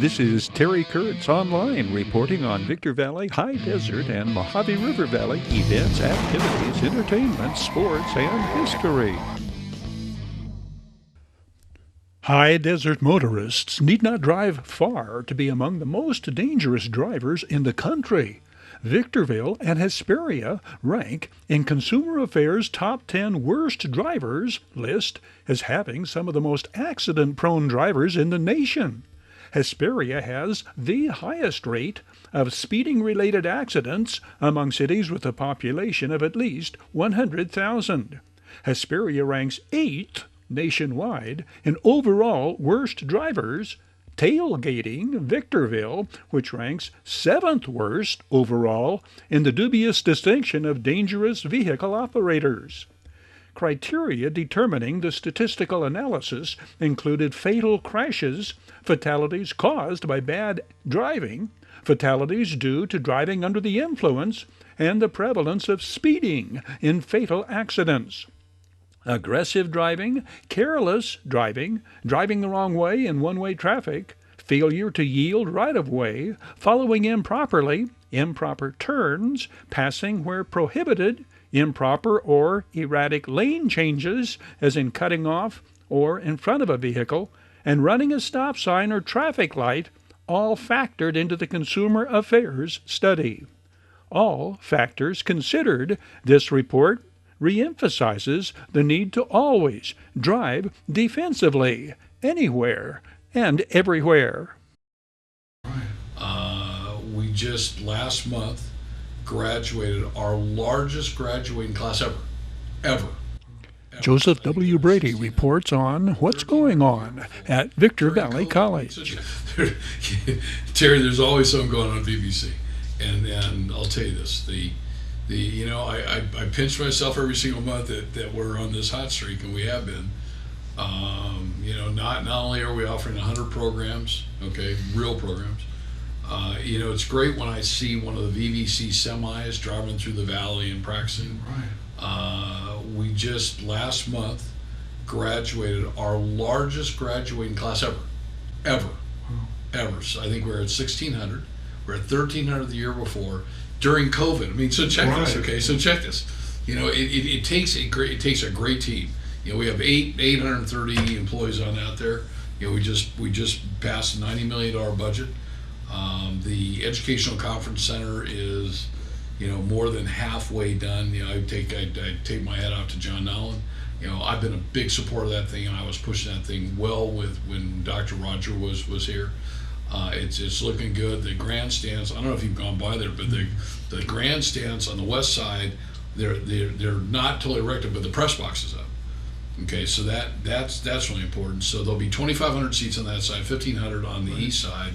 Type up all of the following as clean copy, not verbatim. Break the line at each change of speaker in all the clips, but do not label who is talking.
This is Terry Kurtz On-Line reporting on Victor Valley, High Desert, and Mojave River Valley events, activities, entertainment, sports, and history. High desert motorists need not drive far to be among the most dangerous drivers in the country. Victorville and Hesperia rank in Consumer Affairs' top 10 worst drivers list as having some of the most accident-prone drivers in the nation. Hesperia has the highest rate of speeding-related accidents among cities with a population of at least 100,000. Hesperia ranks 8th nationwide in overall worst drivers, tailgating Victorville, which ranks 7th worst overall in the dubious distinction of dangerous vehicle operators. Criteria determining the statistical analysis included fatal crashes, fatalities caused by bad driving, fatalities due to driving under the influence, and the prevalence of speeding in fatal accidents. Aggressive driving, careless driving, driving the wrong way in one-way traffic, failure to yield right-of-way, following improperly, improper turns, passing where prohibited, improper or erratic lane changes, as in cutting off or in front of a vehicle, and running a stop sign or traffic light, all factored into the Consumer Affairs study. All factors considered, this report reemphasizes the need to always drive defensively, anywhere and everywhere.
We just last month graduated our largest graduating class ever.
Joseph W. Brady reports on what's going on at Victor Valley College.
Terry, there's always something going on at BBC, and I'll tell you this: I pinch myself every single month that we're on this hot streak, and we have been. Not only are we offering 100 programs, okay, real programs. It's great when I see one of the VVC semis driving through the valley and practicing.
Right.
We just last month graduated our largest graduating class ever. So I think we're at 1,600. We're at 1,300 the year before during COVID. I mean, so check this. Okay, so check this. It takes a great team. We have 830 employees on out there. We just passed a $90 million budget. The Educational Conference Center is, more than halfway done. I take my hat off to John Nolan. I've been a big supporter of that thing, and I was pushing that thing well when Dr. Roger was here. It's looking good. The grandstands, I don't know if you've gone by there, but the grandstands on the west side, they're not totally erected, but the press box is up. Okay, so that's really important. So there'll be 2,500 seats on that side, 1,500 on the east side.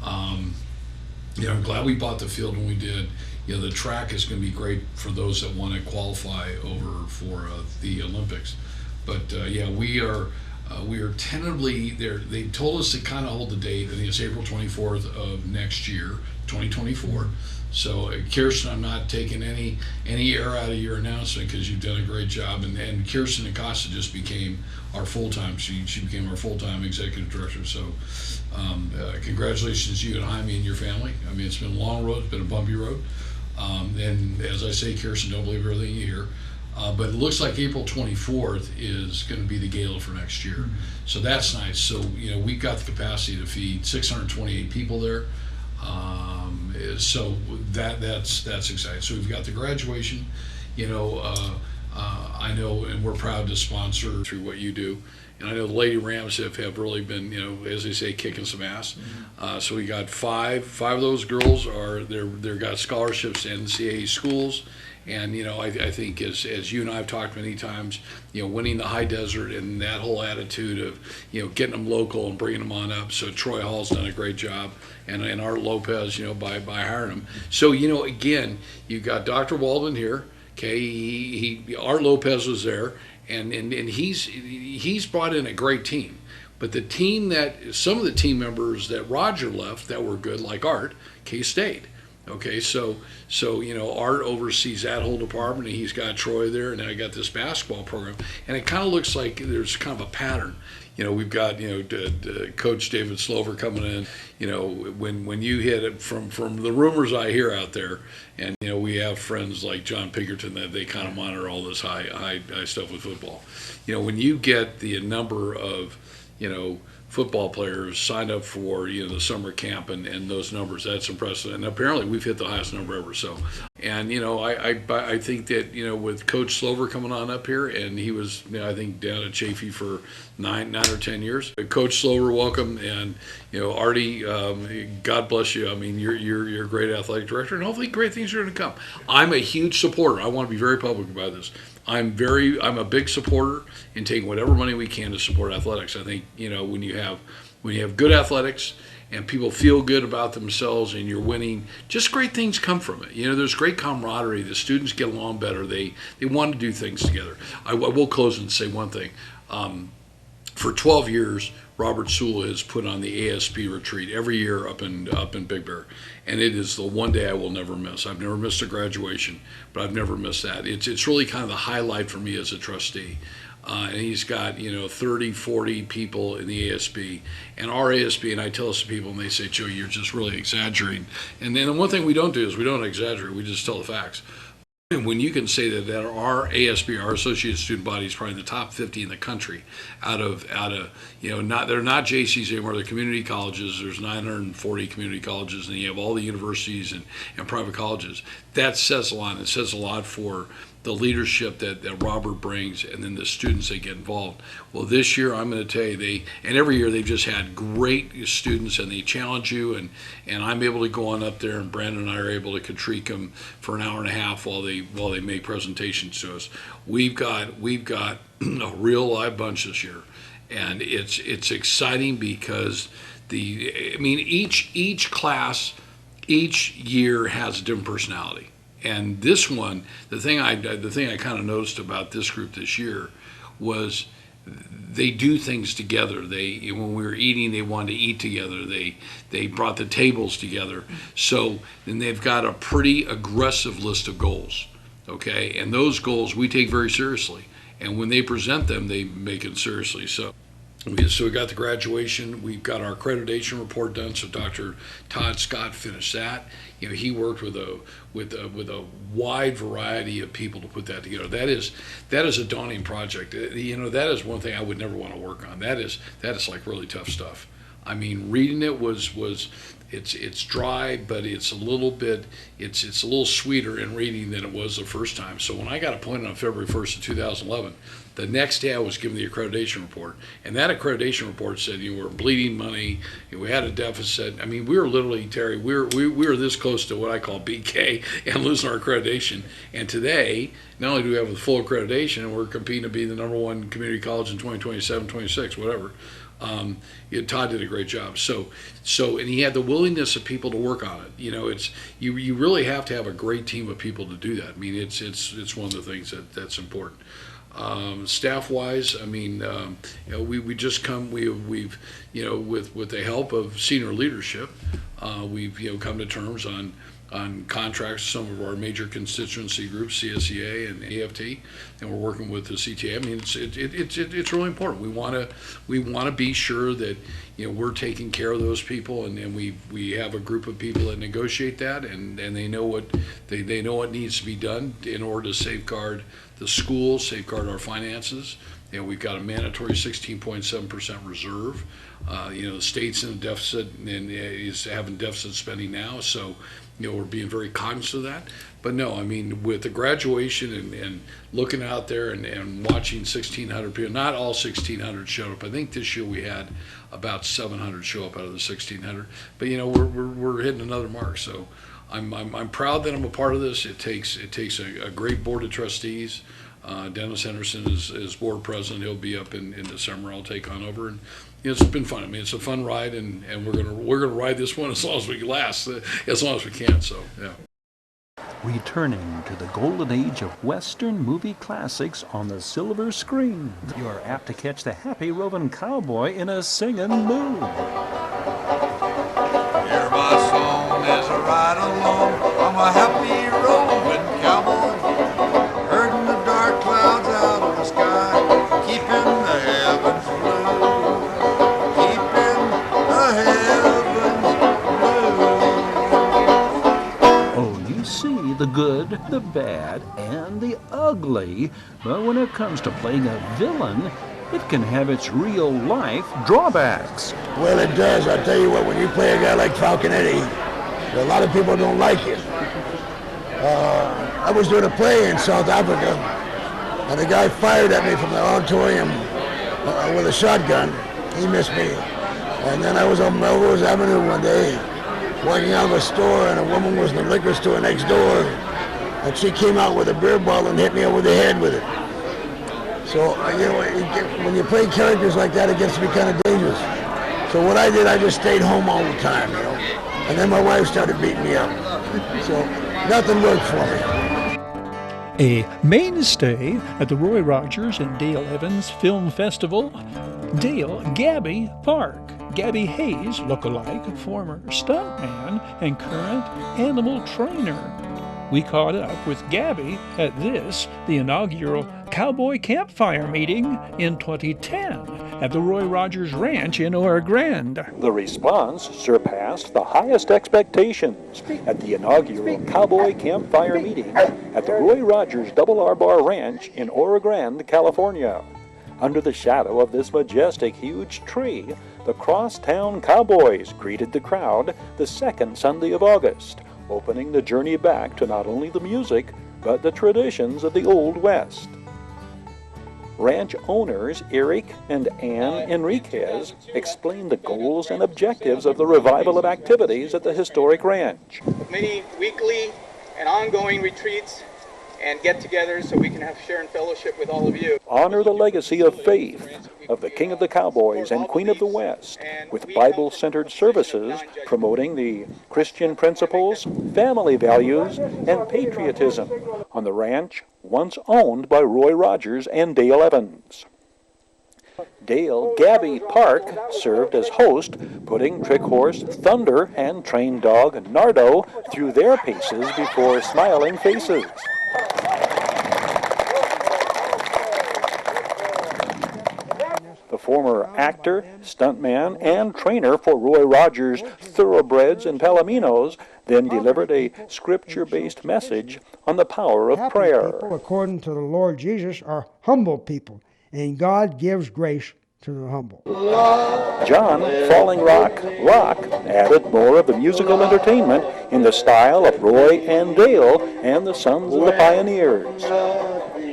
I'm glad we bought the field when we did. The track is going to be great for those that want to qualify over for the Olympics. But we are tentatively there. They told us to kind of hold the date. I think it's April 24th of next year, 2024. So Kirsten, I'm not taking any air out of your announcement because you've done a great job. And Kirsten Acosta just became our full-time. She became our full-time executive director. So congratulations to you and Jaime and your family. I mean, it's been a long road. It's been a bumpy road. And as I say, Kirsten, don't believe everything you hear. But it looks like April 24th is going to be the gala for next year. Mm-hmm. So that's nice. So, we've got the capacity to feed 628 people there. So that's exciting. So we've got the graduation. I know, and we're proud to sponsor through what you do. And I know the Lady Rams have really been, as they say, kicking some ass. Mm-hmm. So we got five of those girls they've got scholarships to NCAA schools. And, I think as you and I have talked many times, winning the high desert and that whole attitude of, getting them local and bringing them on up. So Troy Hall's done a great job, and Art Lopez, by hiring them. So, again, you got Dr. Waldman here. Okay, Art Lopez was there, and he's brought in a great team. But the team some of the team members that Roger left that were good, like Art, stayed. Okay, so Art oversees that whole department, and he's got Troy there, and I got this basketball program, and it kind of looks like there's kind of a pattern. we've got Coach David Slover coming in. When you hit it from the rumors I hear out there, and we have friends like John Pinkerton that they kind of monitor all this high stuff with football. When you get the number of football players signed up for the summer camp and those numbers, that's impressive. And apparently we've hit the highest number ever. So, and I think that with Coach Slover coming on up here, and he was I think down at Chafee for 9 or 10 years. Coach Slover, welcome, and Artie, God bless you. I mean, you're a great athletic director, and hopefully great things are going to come. I'm a huge supporter. I want to be very public about this. I'm a big supporter in taking whatever money we can to support athletics. I think when you have good athletics and people feel good about themselves and you're winning, just great things come from it. There's great camaraderie. The students get along better. They want to do things together. I will close and say one thing. For 12 years, Robert Sewell has put on the ASP retreat every year up in Big Bear, and it is the one day I will never miss. I've never missed a graduation, but I've never missed that. It's really kind of the highlight for me as a trustee. And he's got 30, 40 people in the ASP, and our ASP. And I tell this to people, and they say, "Joe, you're just really exaggerating." And then the one thing we don't do is we don't exaggerate. We just tell the facts. And when you can say that our ASB, our Associated Student Body, is probably the top 50 in the country, out of they're not JCs anymore, they're community colleges. There's 940 community colleges, and you have all the universities and private colleges. That says a lot. It says a lot for the leadership that Robert brings, and then the students that get involved. Well, this year I'm going to tell you, and every year they've just had great students, and they challenge you, and I'm able to go on up there, and Brandon and I are able to critique them for an hour and a half while they make presentations to us. We've got a real live bunch this year, and it's exciting because each class, each year has a different personality. And this one, the thing I kind of noticed about this group this year was they do things together. When we were eating, they wanted to eat together. They brought the tables together. So then they've got a pretty aggressive list of goals, okay? And those goals we take very seriously. And when they present them, they make it seriously. So we got the graduation. We've got our accreditation report done. So Dr. Todd Scott finished that. He worked with a wide variety of people to put that together. That is a daunting project. That is one thing I would never want to work on. That is like really tough stuff. I mean, reading it it's dry, but it's a little sweeter in reading than it was the first time. So when I got appointed on February 1st of 2011, the next day I was given the accreditation report, and that accreditation report said we were bleeding money, we had a deficit. I mean, we were literally, Terry, we were this close to what I call BK and losing our accreditation. And today, not only do we have a full accreditation, and we're competing to be the #1 community college in 2027, 26, whatever. Todd did a great job. So, and he had the willingness of people to work on it. It's you really have to have a great team of people to do that. I mean, it's one of the things that's important. Staff-wise, I mean, we just come. We've with the help of senior leadership, we've come to terms on contracts, some of our major constituency groups, CSEA and AFT, and we're working with the CTA. I mean, it's really important. We want to be sure that we're taking care of those people, and we have a group of people that negotiate that, and they know what needs to be done in order to safeguard the schools, safeguard our finances. We've got a mandatory 16.7% reserve. The state's in a deficit and is having deficit spending now, so we're being very cognizant of that. But no, I mean, with the graduation and looking out there and watching 1,600 people, not all 1,600 showed up. I think this year we had about 700 show up out of the 1,600. But we're hitting another mark. So I'm proud that I'm a part of this. It takes a great board of trustees. Dennis Henderson is board president. He'll be up in December. I'll take on over, and it's been fun. I mean, it's a fun ride, and we're gonna ride this one as long as we last, as long as we can. So yeah.
Returning to the golden age of Western movie classics on the silver screen, you're apt to catch the happy roving cowboy in a singing mood.
Hear my song as I ride along. I'm a happy roving cowboy, herding the dark clouds out of the sky, keeping the heavens blue.
the good, the bad, and the ugly, but when it comes to playing a villain, it can have its real-life drawbacks.
Well, it does. I'll tell you what, when you play a guy like Falconetti, a lot of people don't like you. I was doing a play in South Africa, and a guy fired at me from the auditorium with a shotgun. He missed me. And then I was on Melrose Avenue one day, walking out of a store, and a woman was in the liquor store next door, and she came out with a beer bottle and hit me over the head with it. So, when you play characters like that, it gets to be kind of dangerous. So what I did, I just stayed home all the time, And then my wife started beating me up. So nothing worked for me.
A mainstay at the Roy Rogers and Dale Evans Film Festival, Dale Gabby Park. Gabby Hayes, look-alike, former stuntman and current animal trainer. We caught up with Gabby at the inaugural Cowboy Campfire meeting in 2010 at the Roy Rogers Ranch in Oro Grande.
The response surpassed the highest expectations at the inaugural Cowboy Campfire meeting at the Roy Rogers Double R Bar Ranch in Oro Grande, California. Under the shadow of this majestic, huge tree, the Crosstown Cowboys greeted the crowd the second Sunday of August, opening the journey back to not only the music, but the traditions of the Old West. Ranch owners Eric and Ann Enriquez explained the goals and objectives of the revival of activities at the historic ranch.
Many weekly and ongoing retreats and get-togethers so we can have share and fellowship with all of you.
Honor the legacy of faith of the King of the Cowboys and Queen of the West with Bible-centered services promoting the Christian principles, family values, and patriotism on the ranch once owned by Roy Rogers and Dale Evans. Dale Gabby Park served as host, putting trick horse Thunder and trained dog Nardo through their paces before smiling faces. The former actor, stuntman, and trainer for Roy Rogers' Thoroughbreds and Palominos then delivered a scripture-based message on the power of prayer.
People, according to the Lord Jesus, are humble people, and God gives grace to the humble.
John Falling Rock added more of the musical entertainment in the style of Roy and Dale and the Sons of the Pioneers.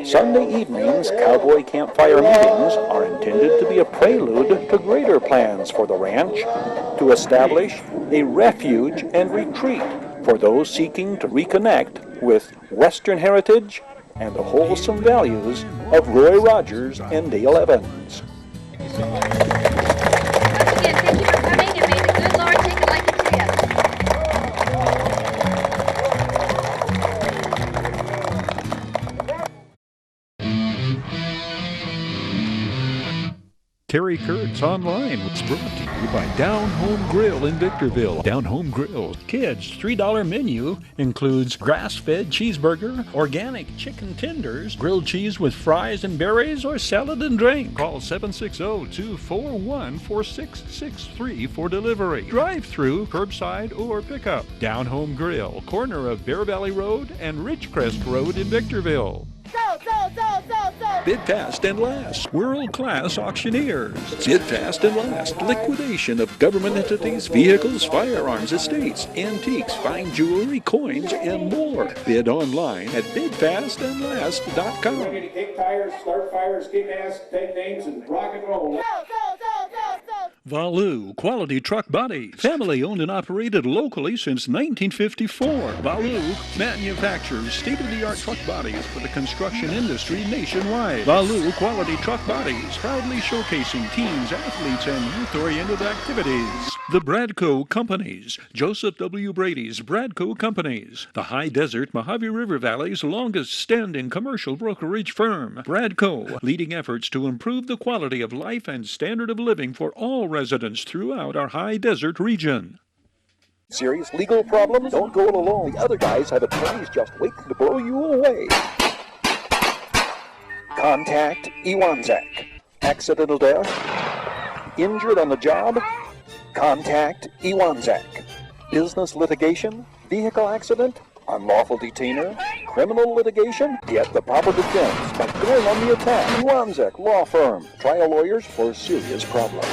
Sunday evenings Cowboy Campfire meetings are intended to be a prelude to greater plans for the ranch to establish a refuge and retreat for those seeking to reconnect with Western heritage and the wholesome values of Roy Rogers and Dale Evans.
Once again, thank you for coming, and may the good Lord take a liking to you.
Terry Kurtz On-Line was brought to you by Down Home Grill in Victorville. Down Home Grill Kids $3 menu includes grass-fed cheeseburger, organic chicken tenders, grilled cheese with fries and berries, or salad and drink. Call 760-241-4663 for delivery. Drive-through, curbside, or pickup. Down Home Grill, corner of Bear Valley Road and Ridgecrest Road in Victorville. Bid fast and last. World-class auctioneers. Bid fast and last. Liquidation of government entities, vehicles, firearms, estates, antiques, fine jewelry, coins, and more. Bid online at bidfastandlast.com.
Kick tires, start fires, kick ass, take names, and rock and roll.
Valu Quality Truck Bodies. Family owned and operated locally since 1954. Valu manufactures state-of-the-art truck bodies for the construction industry nationwide. Valu Quality Truck Bodies, proudly showcasing teams, athletes, and youth-oriented activities. The Bradco Companies. Joseph W. Brady's Bradco Companies. The high desert Mojave River Valley's longest-standing commercial brokerage firm. Bradco, leading efforts to improve the quality of life and standard of living for all residents throughout our high desert region.
Serious legal problems? Don't go it alone. The other guys have attorneys just waiting to blow you away. Contact Iwanzak. Accidental death? Injured on the job? Contact Iwanzak. Business litigation? Vehicle accident? Unlawful detainer? Criminal litigation? Get the proper defense by going on the attack. Wanzek Law Firm. Trial lawyers for serious problems.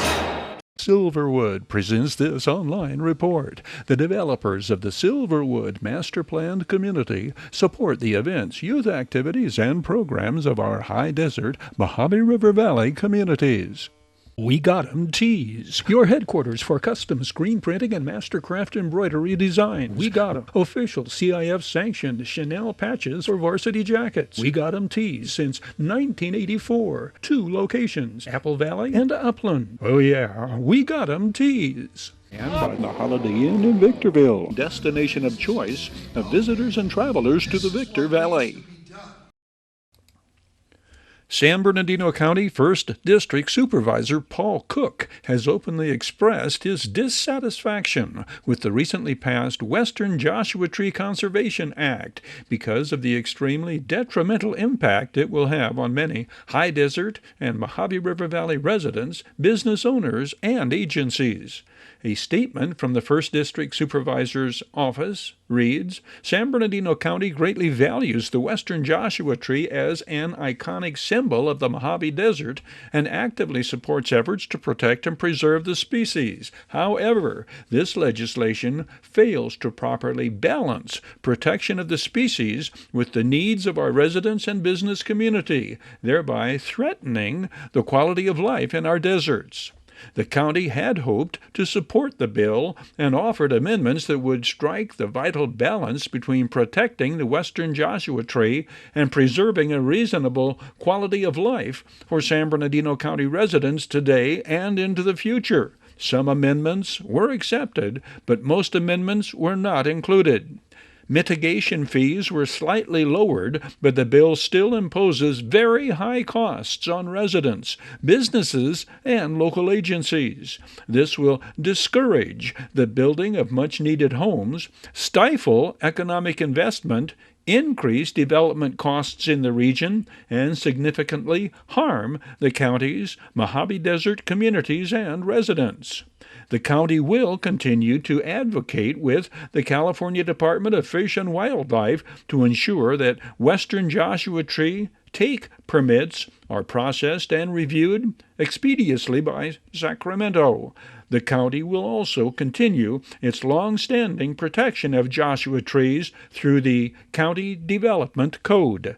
Silverwood presents this online report. The developers of the Silverwood Master Planned Community support the events, youth activities, and programs of our high desert Mojave River Valley communities. We Got 'em Tees, your headquarters for custom screen printing and mastercraft embroidery designs. We Got 'em, official CIF-sanctioned Chanel patches for varsity jackets. We Got 'em Tees since 1984. 2 locations, Apple Valley and Upland. Oh yeah, We Got 'em Tees. And by the Holiday Inn in Victorville, destination of choice of visitors and travelers to the Victor Valley. San Bernardino County 1st District Supervisor Paul Cook has openly expressed his dissatisfaction with the recently passed Western Joshua Tree Conservation Act because of the extremely detrimental impact it will have on many high desert and Mojave River Valley residents, business owners, and agencies. A statement from the 1st District Supervisor's Office reads, San Bernardino County greatly values the Western Joshua Tree as an iconic symbol of the Mojave Desert and actively supports efforts to protect and preserve the species. However, this legislation fails to properly balance protection of the species with the needs of our residents and business community, thereby threatening the quality of life in our deserts. The county had hoped to support the bill and offered amendments that would strike the vital balance between protecting the Western Joshua Tree and preserving a reasonable quality of life for San Bernardino County residents today and into the future. Some amendments were accepted, but most amendments were not included. Mitigation fees were slightly lowered, but the bill still imposes very high costs on residents, businesses, and local agencies. This will discourage the building of much-needed homes, stifle economic investment, increase development costs in the region, and significantly harm the county's Mojave Desert communities and residents. The county will continue to advocate with the California Department of Fish and Wildlife to ensure that Western Joshua Tree take permits are processed and reviewed expeditiously by Sacramento. The county will also continue its long-standing protection of Joshua trees through the County Development Code.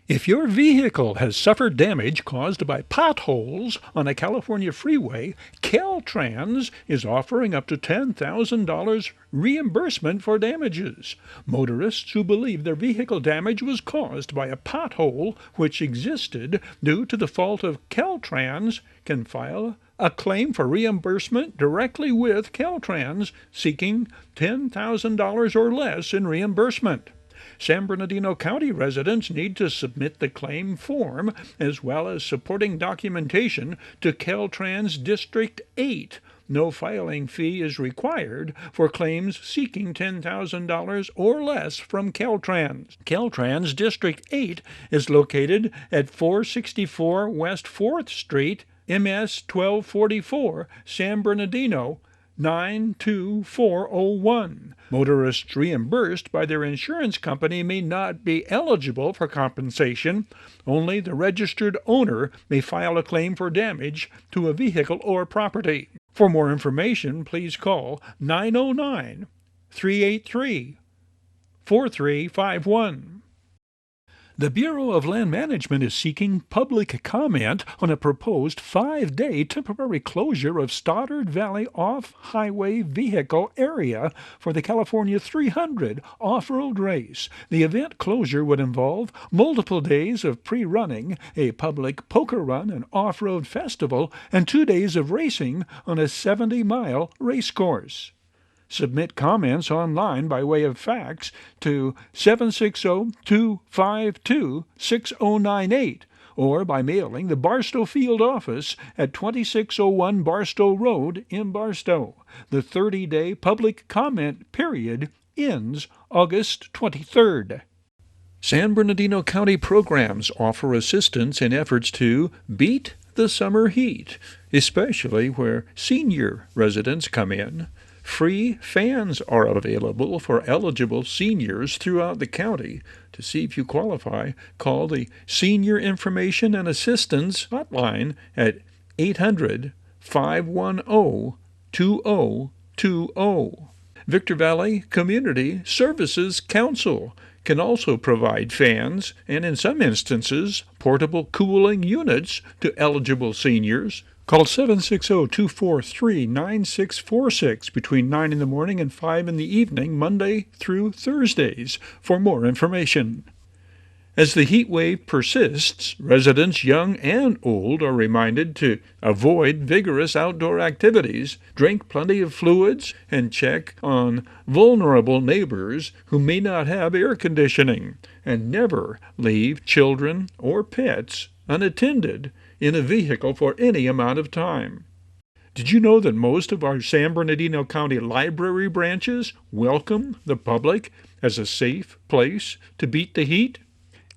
If your vehicle has suffered damage caused by potholes on a California freeway, Caltrans is offering up to $10,000 reimbursement for damages. Motorists who believe their vehicle damage was caused by a pothole which existed due to the fault of Caltrans can file a claim for reimbursement directly with Caltrans, seeking $10,000 or less in reimbursement. San Bernardino County residents need to submit the claim form as well as supporting documentation to Caltrans District 8. No filing fee is required for claims seeking $10,000 or less from Caltrans. Caltrans District 8 is located at 464 West 4th Street, MS 1244, San Bernardino, 92401. Motorists reimbursed by their insurance company may not be eligible for compensation. Only the registered owner may file a claim for damage to a vehicle or property. For more information, please call 909-383-4351. The Bureau of Land Management is seeking public comment on a proposed 5-day temporary closure of Stoddard Valley off-highway vehicle area for the California 300 off-road race. The event closure would involve multiple days of pre-running, a public poker run and off-road festival, and 2 days of racing on a 70-mile race course. Submit comments online by way of fax to 760-252-6098 or by mailing the Barstow Field Office at 2601 Barstow Road in Barstow. The 30-day public comment period ends August 23rd. San Bernardino County programs offer assistance in efforts to beat the summer heat, especially where senior residents come in. Free fans are available for eligible seniors throughout the county. To see if you qualify, call the Senior Information and Assistance Hotline at 800-510-2020. Victor Valley Community Services Council can also provide fans and, in some instances, portable cooling units to eligible seniors. Call 760-243-9646 between 9 in the morning and 5 in the evening, Monday through Thursdays, for more information. As the heat wave persists, residents young and old are reminded to avoid vigorous outdoor activities, drink plenty of fluids, and check on vulnerable neighbors who may not have air conditioning, and never leave children or pets unattended in a vehicle for any amount of time. Did you know that most of our San Bernardino County library branches welcome the public as a safe place to beat the heat?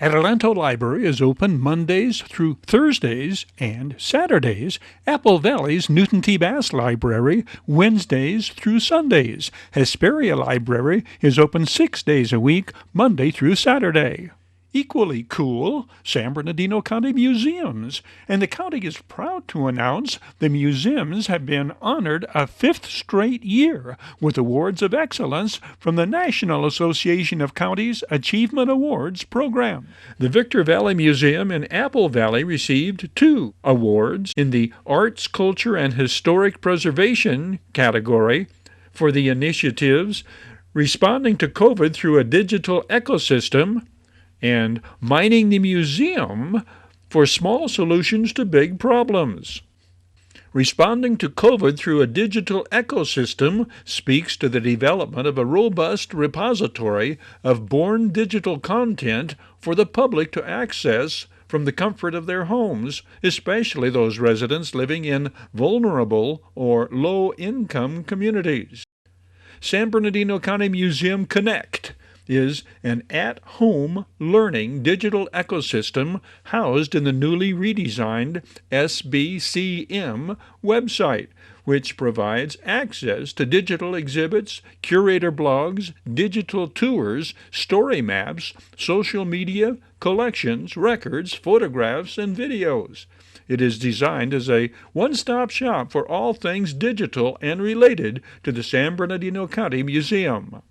Adelanto Library is open Mondays through Thursdays and Saturdays. Apple Valley's Newton T. Bass Library, Wednesdays through Sundays. Hesperia Library is open 6 days a week, Monday through Saturday. Equally cool, San Bernardino County Museums, and the county is proud to announce the museums have been honored a 5th straight year with awards of excellence from the National Association of Counties Achievement Awards program. The Victor Valley Museum in Apple Valley received 2 awards in the Arts, Culture, and Historic Preservation category for the initiatives Responding to COVID Through a Digital Ecosystem and Mining the Museum for Small Solutions to Big Problems. Responding to COVID Through a Digital Ecosystem speaks to the development of a robust repository of born digital content for the public to access from the comfort of their homes, especially those residents living in vulnerable or low-income communities. San Bernardino County Museum Connect is an at-home learning digital ecosystem housed in the newly redesigned SBCM website, which provides access to digital exhibits, curator blogs, digital tours, story maps, social media, collections, records, photographs, and videos. It is designed as a one-stop shop for all things digital and related to the San Bernardino County Museum.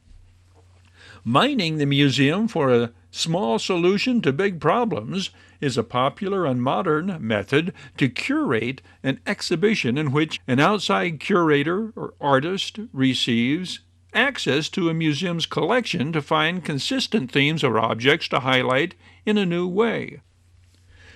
Mining the museum for a small solution to big problems is a popular and modern method to curate an exhibition in which an outside curator or artist receives access to a museum's collection to find consistent themes or objects to highlight in a new way.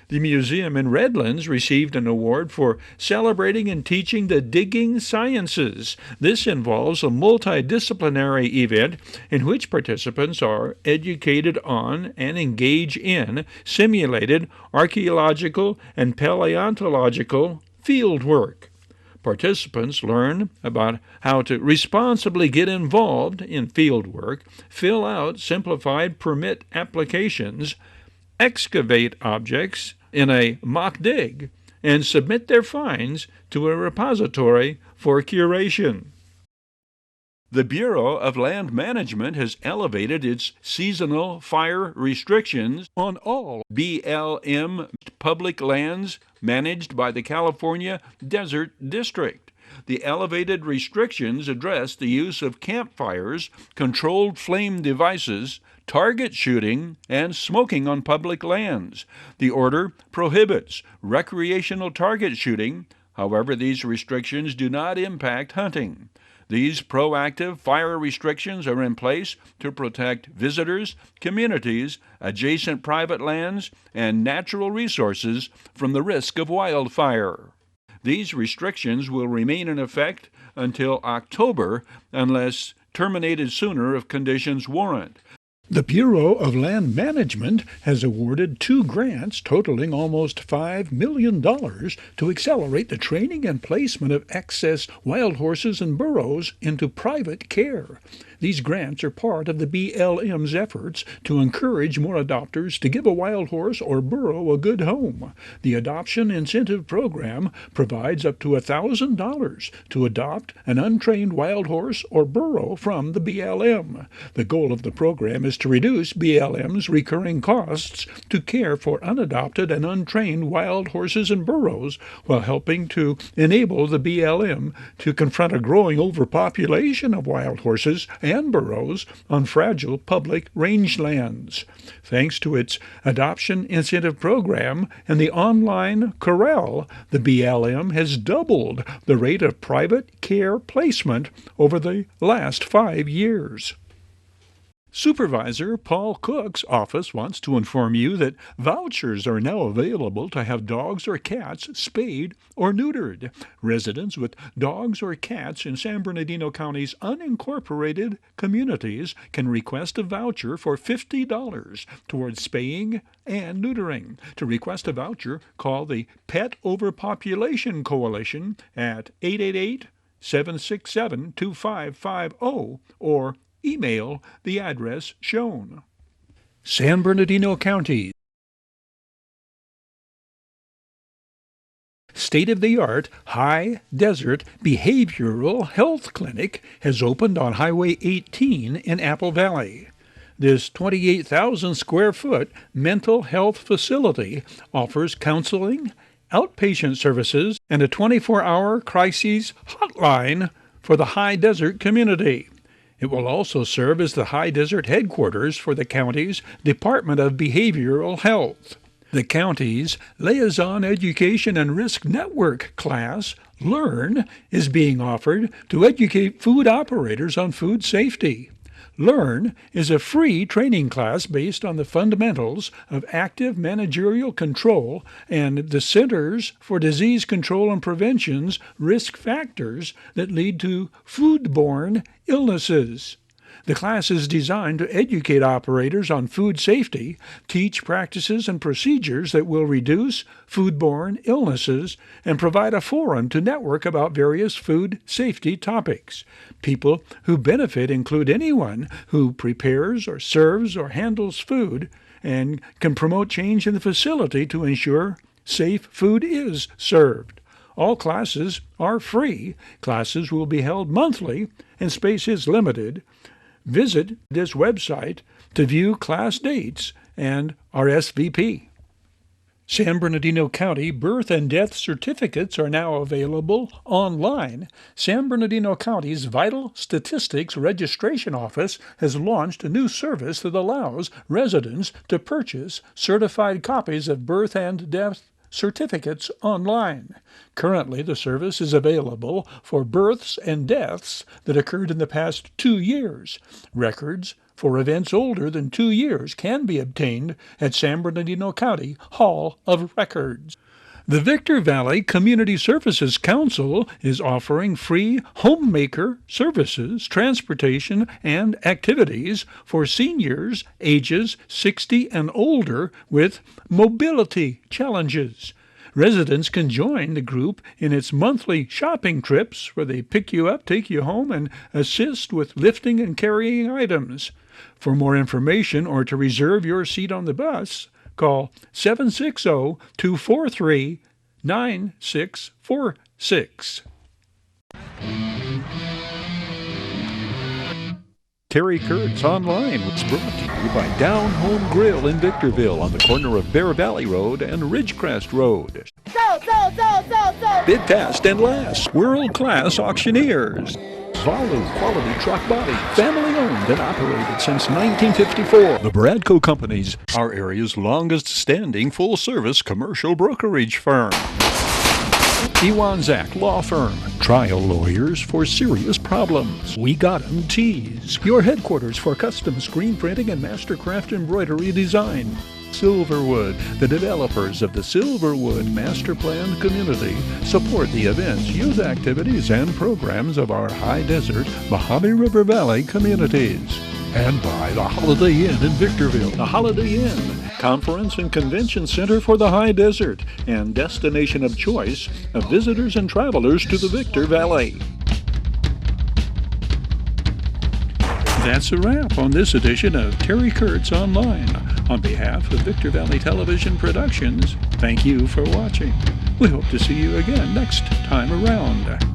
The museum in Redlands received an award for celebrating and teaching the digging sciences. This involves a multidisciplinary event in which participants are educated on and engage in simulated archaeological and paleontological fieldwork. Participants learn about how to responsibly get involved in fieldwork, fill out simplified permit applications, excavate objects in a mock dig, and submit their finds to a repository for curation. The Bureau of Land Management has elevated its seasonal fire restrictions on all BLM public lands managed by the California Desert District. The elevated restrictions address the use of campfires, controlled flame devices, target shooting, and smoking on public lands. The order prohibits recreational target shooting. However, these restrictions do not impact hunting. These proactive fire restrictions are in place to protect visitors, communities, adjacent private lands, and natural resources from the risk of wildfire. These restrictions will remain in effect until October unless terminated sooner if conditions warrant. The Bureau of Land Management has awarded 2 grants totaling almost $5 million to accelerate the training and placement of excess wild horses and burros into private care. These grants are part of the BLM's efforts to encourage more adopters to give a wild horse or burro a good home. The Adoption Incentive Program provides up to $1,000 to adopt an untrained wild horse or burro from the BLM. The goal of the program is to reduce BLM's recurring costs to care for unadopted and untrained wild horses and burros, while helping to enable the BLM to confront a growing overpopulation of wild horses and burros on fragile public rangelands. Thanks to its Adoption Incentive Program and the online corral, the BLM has doubled the rate of private care placement over the last 5 years. Supervisor Paul Cook's office wants to inform you that vouchers are now available to have dogs or cats spayed or neutered. Residents with dogs or cats in San Bernardino County's unincorporated communities can request a voucher for $50 towards spaying and neutering. To request a voucher, call the Pet Overpopulation Coalition at 888-767-2550 or email the address shown. San Bernardino County state-of-the-art high desert behavioral health clinic has opened on Highway 18 in Apple Valley. This 28,000 square foot mental health facility offers counseling, outpatient services, and a 24-hour crises hotline for the high desert community. It will also serve as the high desert headquarters for the county's Department of Behavioral Health. The county's Liaison Education and Risk Network class, LEARN, is being offered to educate food operators on food safety. LEARN is a free training class based on the fundamentals of active managerial control and the Centers for Disease Control and Prevention's risk factors that lead to foodborne illnesses. The class is designed to educate operators on food safety, teach practices and procedures that will reduce foodborne illnesses, and provide a forum to network about various food safety topics. People who benefit include anyone who prepares or serves or handles food and can promote change in the facility to ensure safe food is served. All classes are free. Classes will be held monthly and space is limited. Visit this website to view class dates and RSVP. San Bernardino County birth and death certificates are now available online. San Bernardino County's Vital Statistics Registration Office has launched a new service that allows residents to purchase certified copies of birth and death certificates online. Currently, the service is available for births and deaths that occurred in the past 2 years. Records for events older than 2 years can be obtained at San Bernardino County Hall of Records. The Victor Valley Community Services Council is offering free homemaker services, transportation, and activities for seniors ages 60 and older with mobility challenges. Residents can join the group in its monthly shopping trips where they pick you up, take you home, and assist with lifting and carrying items. For more information or to reserve your seat on the bus, call 760-243-9646.
Terry Kurtz On-Line was brought to you by Down Home Grill in Victorville on the corner of Bear Valley Road and Ridgecrest Road.
So.
Bid fast and last. World-class auctioneers.
Valu Quality Truck Body, family owned and operated since 1954.
The Bradco Companies, our area's longest-standing full-service commercial brokerage firm.
Iwanzak Law Firm, trial lawyers for serious problems. We Got 'em Tees, your headquarters for custom screen printing and mastercraft embroidery design. Silverwood, the developers of the Silverwood Master Plan community, support the events, youth activities, and programs of our high desert Mojave River Valley communities. and by the Holiday Inn in Victorville. The Holiday Inn, conference and convention center for the high desert and destination of choice of visitors and travelers to the Victor Valley. That's a wrap on this edition of Terry Kurtz On-Line. On behalf of Victor Valley Television Productions, thank you for watching. We hope to see you again next time around.